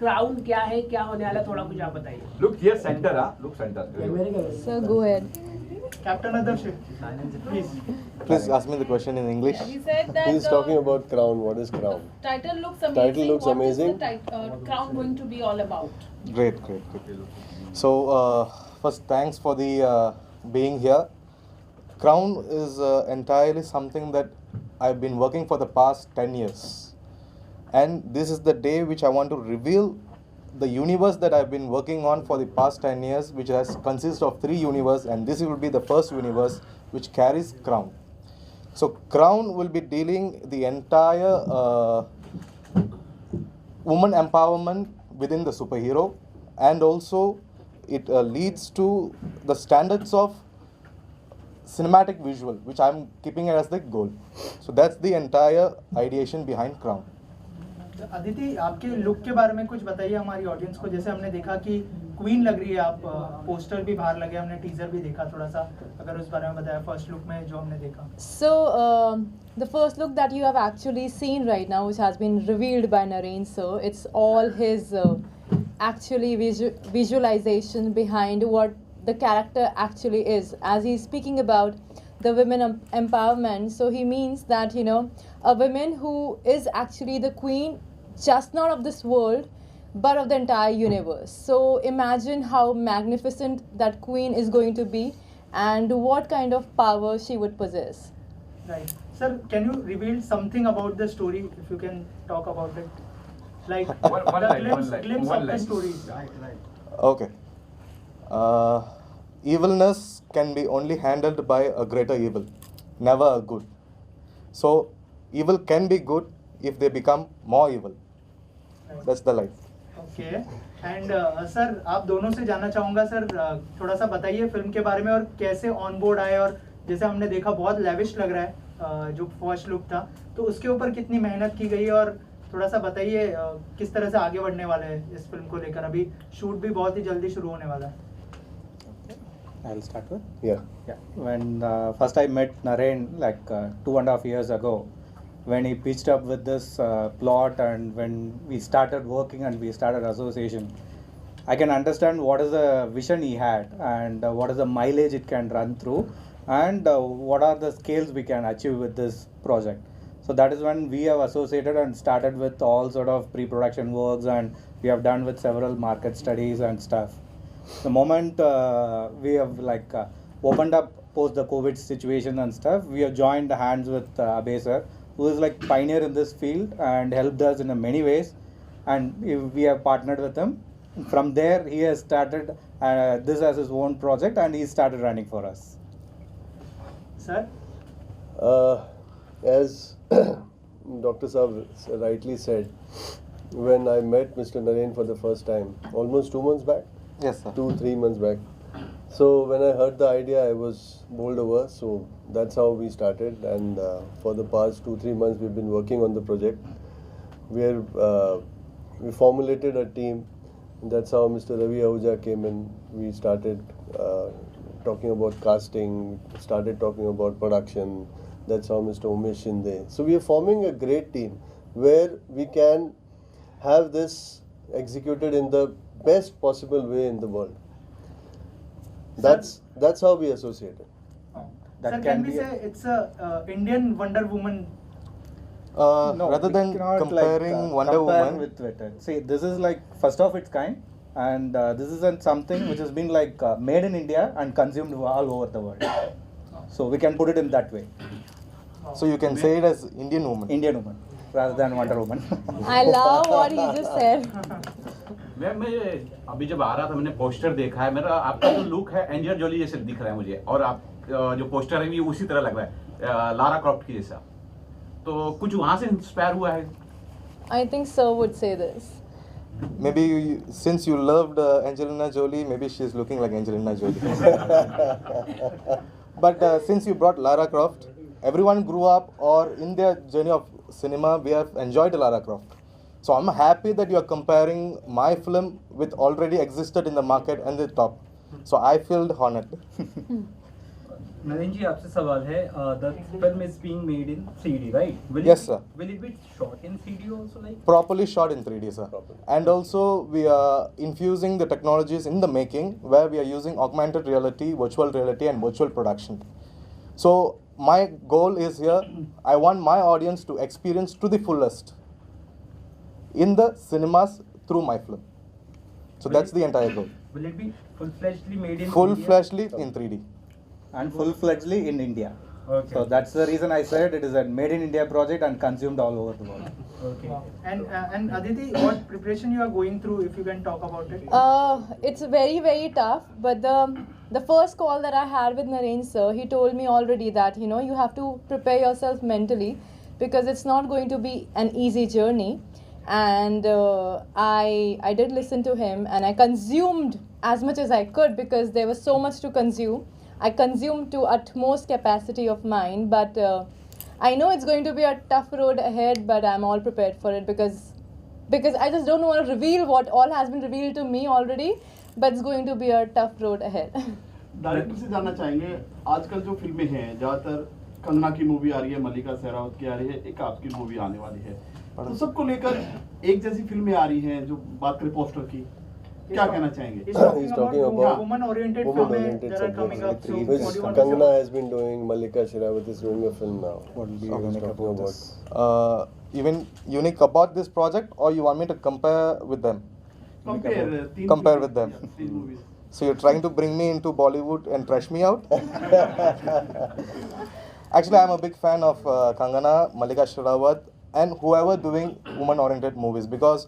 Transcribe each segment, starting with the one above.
Crown क्या है, क्या होने वाला, थोड़ा कुछ आप बताइए. Look here, center, look center. Sir, go ahead. Captain Adarsh, please. Please ask me the question in English. He said that He's talking about Crown. What is Crown? title looks amazing. Title looks What amazing. is the Crown going to be all about? Great. So, first, thanks for the being here. Crown is entirely something that I've been working for the past 10 years. And this is the day which I want to reveal the universe that I've been working on for the past 10 years, which has consists of 3 universes, and this will be the first universe which carries Crown. So Crown will be dealing the entire woman empowerment within the superhero, and also it leads to the standards of cinematic visual, which I'm keeping it as the goal. So that's the entire ideation behind Crown. Aditi, आपके look के बारे में कुछ बताइए हमारी audience को. जैसे हमने देखा कि क्वीन लग रही है आप, पोस्टर भी बाहर लगे, हमने टीजर भी देखा. थोड़ा सा अगर उस बारे में बताया फर्स्ट लुक में जो हमने देखा. So, the first look that you have actually seen right now, which has been revealed by Naren sir, it's all his actually visualization behind what the character actually is. As he's speaking about the women empowerment, so he means that, you know, a woman who is actually the queen, just not of this world, but of the entire universe. So imagine how magnificent that queen is going to be and what kind of power she would possess. Right. Sir, can you reveal something about the story, if you can talk about it? Like glimpse of the story. Right. Okay. Evilness can be only handled by a greater evil, never a good. So evil can be good if they become more evil. Right. That's the life. Okay. And sir, आप दोनों से जानना चाहूँगा sir, थोड़ा सा बताइए film के बारे में और कैसे ऑन बोर्ड आए. और जैसे हमने देखा बहुत लेविश लग रहा है जो फर्स्ट लुक था, तो उसके ऊपर कितनी मेहनत की गई, और थोड़ा सा बताइए किस तरह से आगे बढ़ने वाले हैं इस फिल्म को लेकर. अभी शूट भी बहुत ही जल्दी शुरू होने वाला है. I'll start with. Yeah. When first I met Naren like 2.5 years ago, when he pitched up with this plot, and when we started working and we started association, I can understand what is the vision he had, and what is the mileage it can run through, and what are the scales we can achieve with this project. So that is when we have associated and started with all sort of pre-production works, and we have done with several market studies and stuff. The moment we have opened up post the COVID situation and stuff, we have joined hands with Abhay sir, who is like pioneer in this field and helped us in many ways, and we have partnered with him. From there, he has started this as his own project, and he started running for us. Sir? As Dr. Saab rightly said, when I met Mr. Naren for the first time, almost 2 months back, Yes, sir. 2-3 months back. So when I heard the idea, I was bowled over. So that's how we started, and for the past 2-3 months, we've been working on the project. We formulated a team. That's how Mr. Ravi Ahuja came in. We started talking about casting, started talking about production. That's how Mr. Umesh Shinde. So we are forming a great team where we can have this executed in the best possible way in the world. That's how we associate it. That Sir, can we say it's a Indian Wonder Woman? No, rather we than cannot, comparing Wonder compare Woman with it. See, this is like first of its kind, and this isn't something which has been made in India and consumed all over the world. So we can put it in that way. So you can say it as Indian woman. Indian woman rather than Wonder Woman. I love what he just said. मैं अभी जब आ रहा था, मैंने poster देखा है. मेरा आपका जो लुक है एंजेलिना जोली जैसे दिख रहा है मुझे, और आप जो पोस्टर है भी उसी तरह लग रहा है, लारा क्रॉफ्ट की जैसा. तो कुछ वहाँ से इंस्पायर हुआ है? I think sir would say this. Maybe since you loved Angelina Jolie, maybe she's looking like Angelina Jolie. But since you brought Lara Croft, everyone grew up or in their journey of cinema, we have enjoyed Lara Croft. So I'm happy that you are comparing my film with already existed in the market and the top. So I feel honored. Naren जी आपसे सवाल है the film is being made in 3D right Yes, sir. Will it be shot in 3D also like Properly shot in 3D, sir. Properly. And also we are infusing the technologies in the making where we are using augmented reality, virtual reality and virtual production. So my goal is here, I want my audience to experience to the fullest in the cinemas through my film. So that's the entire goal. will it be full-fledgedly made in Full-fledgedly in 3D. and full-fledgedly in India? Okay. So that's the reason I said it is a made in India project and consumed all over the world. Okay. And Aditi, what preparation you are going through, if you can talk about it? It's very tough, but the first call that I had with Naren sir, he told me already that you have to prepare yourself mentally because it's not going to be an easy journey. And I did listen to him and I consumed as much as I could because there was so much to consume. I consumed to utmost capacity of mine, but I know it's going to be a tough road ahead, but I'm all prepared for it because I just don't want to reveal what all has been revealed to me already, but it's going to be a tough road ahead. Director से जानना चाहेंगे, आजकल जो फिल्में हैं ज़्यादातर कंगना की movie आ रही है, मल्लिका शेरावत की आ रही है, एक आपकी मूवी आने वाली है, तो सबको लेकर एक जैसी फिल्में आ रही हैं। जो बात करें पोस्टर की, क्या कहना चाहेंगे? He's He's talking talking about about woman-oriented woman-oriented films that are coming up. So which what do you want to Kangana say? has been doing. Malika Sherawat is doing a film now. What will be So he's unique talking about about this? Even unique about this project, or you want me to compare with them? Compare with them. तीन movies. So you're trying to bring me into Bollywood and trash me out? Actually, I'm a big fan of Kangana, Mallika Sherawat, and whoever doing woman-oriented movies, because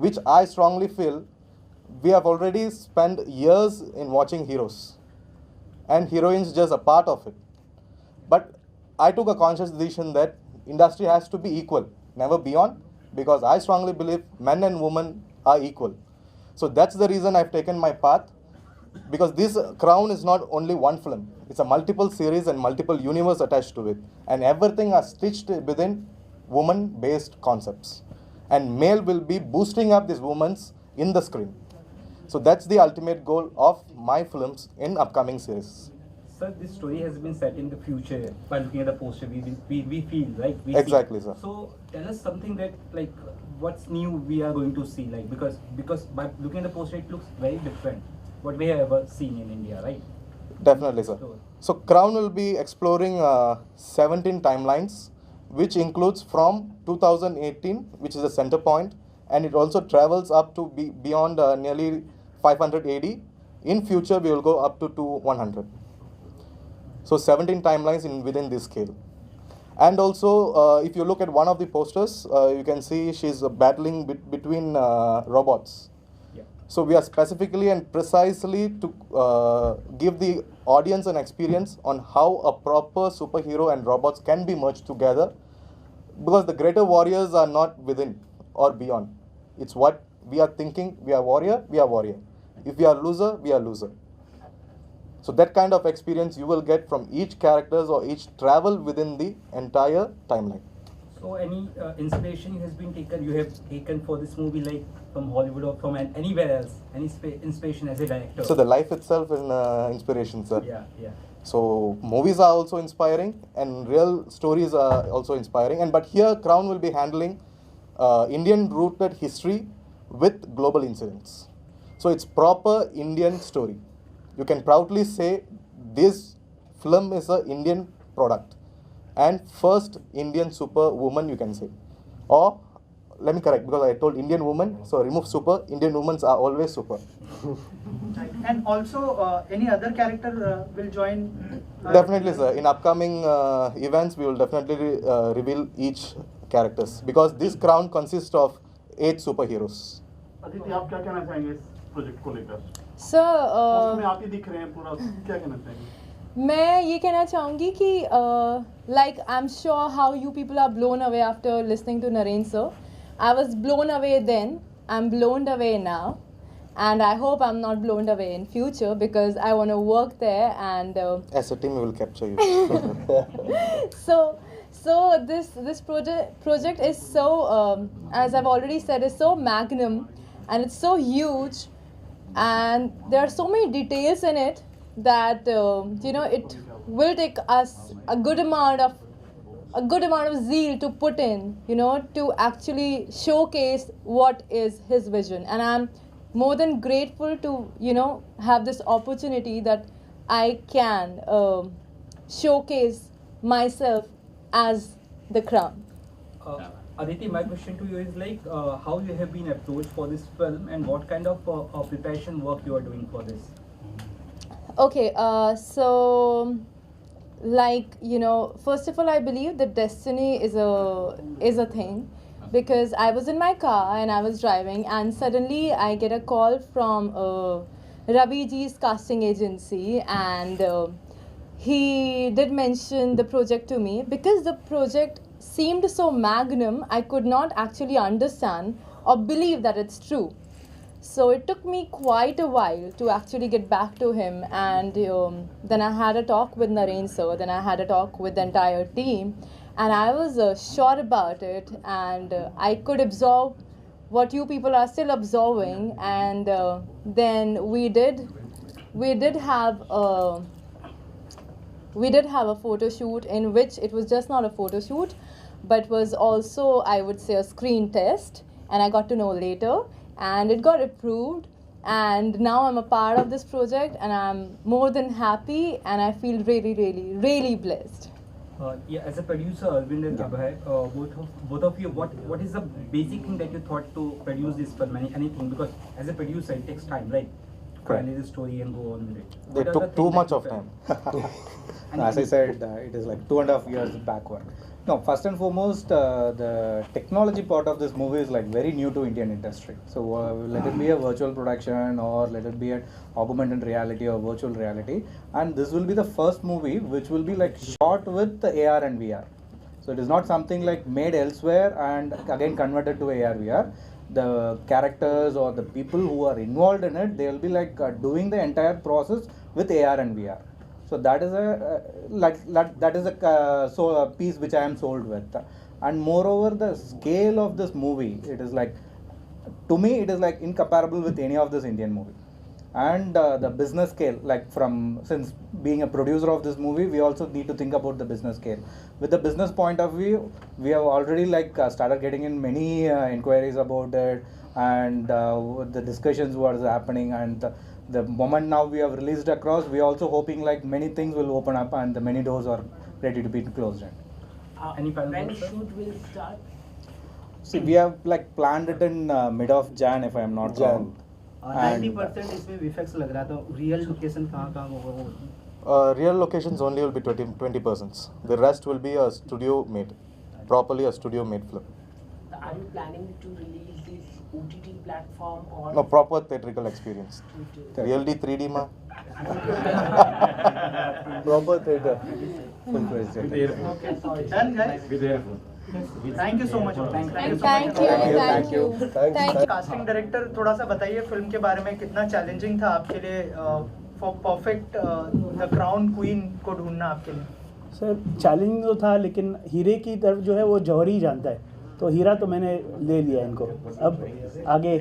which I strongly feel we have already spent years in watching heroes, and heroines just a part of it. But I took a conscious decision that industry has to be equal, never beyond, because I strongly believe men and women are equal. So that's the reason I've taken my path, because this Crown is not only one film, it's a multiple series and multiple universe attached to it, and everything are stitched within woman-based concepts, and male will be boosting up these women's in the screen. So that's the ultimate goal of my films in upcoming series. Sir, this story has been set in the future. By looking at the poster, we feel, right? We Exactly, see. sir. So tell us something that like what's new we are going to see, like because by looking at the poster it looks very different what we have ever seen in India, right? Definitely, sir. So Crown will be exploring 17 timelines, which includes from 2018, which is the center point, and it also travels up to beyond nearly 500 AD. In future, we will go up to 100. So 17 timelines within this scale. And also, if you look at one of the posters, you can see she's battling between robots. Yeah. So we are specifically and precisely to give the audience an experience on how a proper superhero and robots can be merged together, because the greater warriors are not within or beyond. It's what we are thinking. We are warrior, we are warrior. If we are loser, we are loser. So that kind of experience you will get from each characters or each travel within the entire timeline. So any inspiration you have taken for this movie, like from Hollywood or from anywhere else? Any inspiration as a director? So the life itself is inspiration, sir. Yeah. So movies are also inspiring and real stories are also inspiring. But here Crown will be handling Indian rooted history with global incidents. So it's proper Indian story. You can proudly say this film is an Indian product and first Indian superwoman, you can say. Or let me correct, because I told Indian woman, so remove super. Indian women are always super. And also, any other character will join? Definitely, sir. In upcoming events, we will definitely reveal each characters, because this Crown consists of 8 superheroes. Aditi, आप क्या कहना चाहेंगे इस project को लेकर? Sir, poster में आप ही दिख रहे हैं पूरा, क्या कहना चाहेंगे? मैं ये कहना चाहूँगी कि like I'm sure how you people are blown away after listening to Naren sir. I was blown away then, I'm blown away now, and I hope I'm not blown away in future because I want to work there and As a team, we will capture you. so this project is so as I've already said, is so magnum and it's so huge and there are so many details in it that it will take us a good amount of zeal to put in, to actually showcase what is his vision. And I'm more than grateful to, have this opportunity that I can showcase myself as the Crown. Aditi, my question to you is like how you have been approached for this film and what kind of preparation work you are doing for this? Okay, so first of all, I believe that destiny is a thing, because I was in my car and I was driving, and suddenly I get a call from Ravi ji's casting agency, and he did mention the project to me. Because the project seemed so magnum, I could not actually understand or believe that it's true. So it took me quite a while to actually get back to him, and then I had a talk with Naren sir, then I had a talk with the entire team, and I was sure about it, and I could absorb what you people are still absorbing, and then we did have a photo shoot, in which it was just not a photo shoot, but was also, I would say, a screen test, and I got to know later, and it got approved, and now I'm a part of this project, and I'm more than happy, and I feel really, really, really blessed. Yeah, as a producer, Arvind and Abhay, both of you, what is the basic thing that you thought to produce this film? Anything, because as a producer, it takes time, right? Correct. Analyze the story and go on with it. They took too much of time. As I said, it is like 2.5 years backward. No, first and foremost, the technology part of this movie is like very new to Indian industry. So let it be a virtual production, or let it be an augmented reality or virtual reality, and this will be the first movie which will be like shot with the AR and VR. So it is not something like made elsewhere and again converted to AR VR. The characters or the people who are involved in it, they will be like doing the entire process with AR and VR. So that is a piece which I am sold with, and moreover the scale of this movie, it is like, to me it is like incomparable with any of this Indian movie, and the business scale, like since being a producer of this movie, we also need to think about the business scale. With the business point of view, we have already started getting in many inquiries about it, and the discussions was happening, and the moment now we have released across, we are also hoping like many things will open up and the many doors are ready to be closed. Any final when words, sir? shoot will start? See, we have like planned it in mid of Jan, if I am not wrong. 90% इसमें VFX लग रहा था. Real location कहाँ होगा वो? Real locations only will be 20%. The rest will be a studio made, properly a studio made film. Are you planning to release this OTT platform or? No, proper theatrical experience. Really 3D ma? Proper theatre. Okay, sorry. Done, guys? Thank you so much. Thank you so Thank much. you. Thanks. Casting director, थोड़ा सा बताइए film के बारे में, कितना challenging था आपके लिए for perfect the crown queen को ढूंढना आपके लिए? सर चैलेंजिंग तो था, लेकिन हीरे की तरफ जो है वो जौहरी जानता है, तो हीरा तो मैंने ले लिया इनको, अब आगे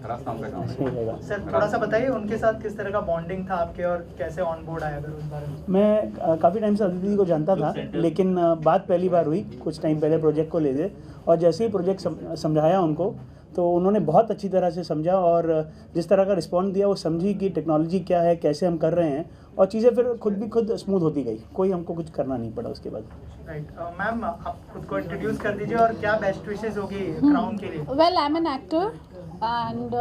सर थोड़ा सा बताइए उनके साथ किस तरह का बॉन्डिंग था आपके, और कैसे ऑन बोर्ड आया, अगर उस बारे में? मैं काफ़ी टाइम से अदिति को जानता था, लेकिन बात पहली बार हुई कुछ टाइम पहले प्रोजेक्ट को ले दे, और जैसे ही प्रोजेक्ट समझाया उनको, तो उन्होंने बहुत अच्छी तरह से समझा, और जिस तरह का रिस्पॉन्स दिया वो समझी कि टेक्नोलॉजी क्या है, कैसे हम कर रहे हैं, और चीज़ें फिर खुद स्मूथ होती गई, कोई हमको कुछ करना नहीं पड़ा उसके बाद। राइट मैम, आप खुद को इंट्रोड्यूस कर दीजिए, और क्या बेस्ट विशेस होगी क्राउन के लिए? Well, I am an actor and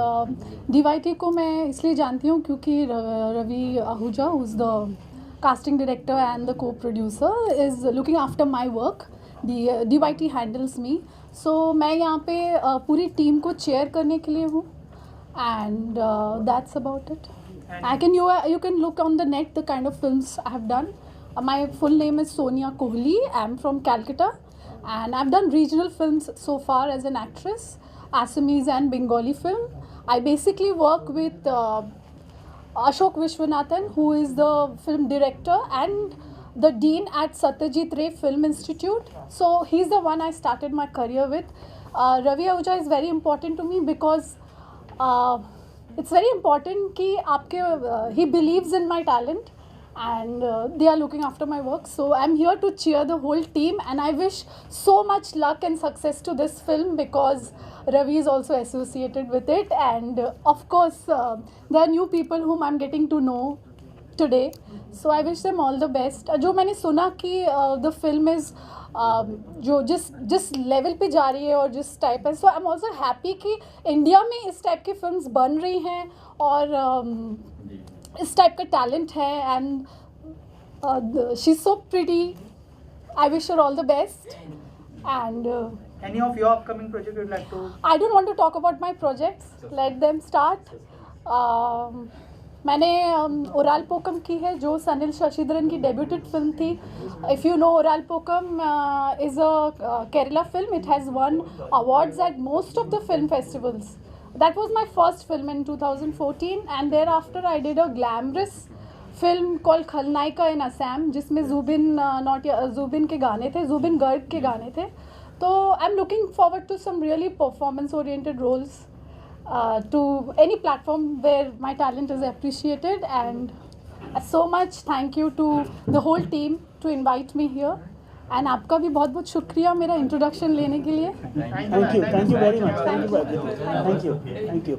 DYT को मैं इसलिए जानती हूँ क्योंकि Ravi Ahuja, who is the casting director and the co producer, is looking after my work. DYT handles me. So मैं यहाँ पे पूरी टीम को चेयर करने के लिए हूँ, and that's about it. You can look on the net the kind of films I have done. My full name is Sonia Kohli. I am from Calcutta, and I've done regional films so far as an actress, Assamese and Bengali film. I basically work with Ashok Vishwanathan, who is the film director and the dean at Satyajit Ray Film Institute. So he's the one I started my career with. Ravi Ahuja is very important to me because it's very important कि आपके he believes in my talent, and they are looking after my work. So I'm here to cheer the whole team, and I wish so much luck and success to this film because Ravi is also associated with it, and of course there are new people whom I'm getting to know today. So I wish them all the best. जो मैंने सुना कि the film is जो जिस level पे जा रही है और जिस टाइप है, सो आई एम ऑल्सो हैप्पी कि इंडिया में इस टाइप की फिल्म्स बन रही हैं और इस टाइप का टैलेंट है, and she is so pretty. I wish her all the best. And any of your upcoming project you'd like to? I don't want to talk about my projects. Let them start. मैंने Oraalppokkam की है जो सनिल शशिधरन की debuted film थी. If you know Oraalppokkam is a Kerala film. It has won awards at most of the film festivals. That was my first film in 2014, and thereafter I did a glamorous film called खलनायिका in Assam जिसमें जुबिन के गाने थे, जुबिन गर्ग के गाने थे. तो I am looking forward to some really performance oriented roles to any platform where my talent is appreciated, and so much thank you to the whole team to invite me here, and आपका भी बहुत बहुत शुक्रिया मेरा introduction लेने के लिए. Thank you very much. Thank you.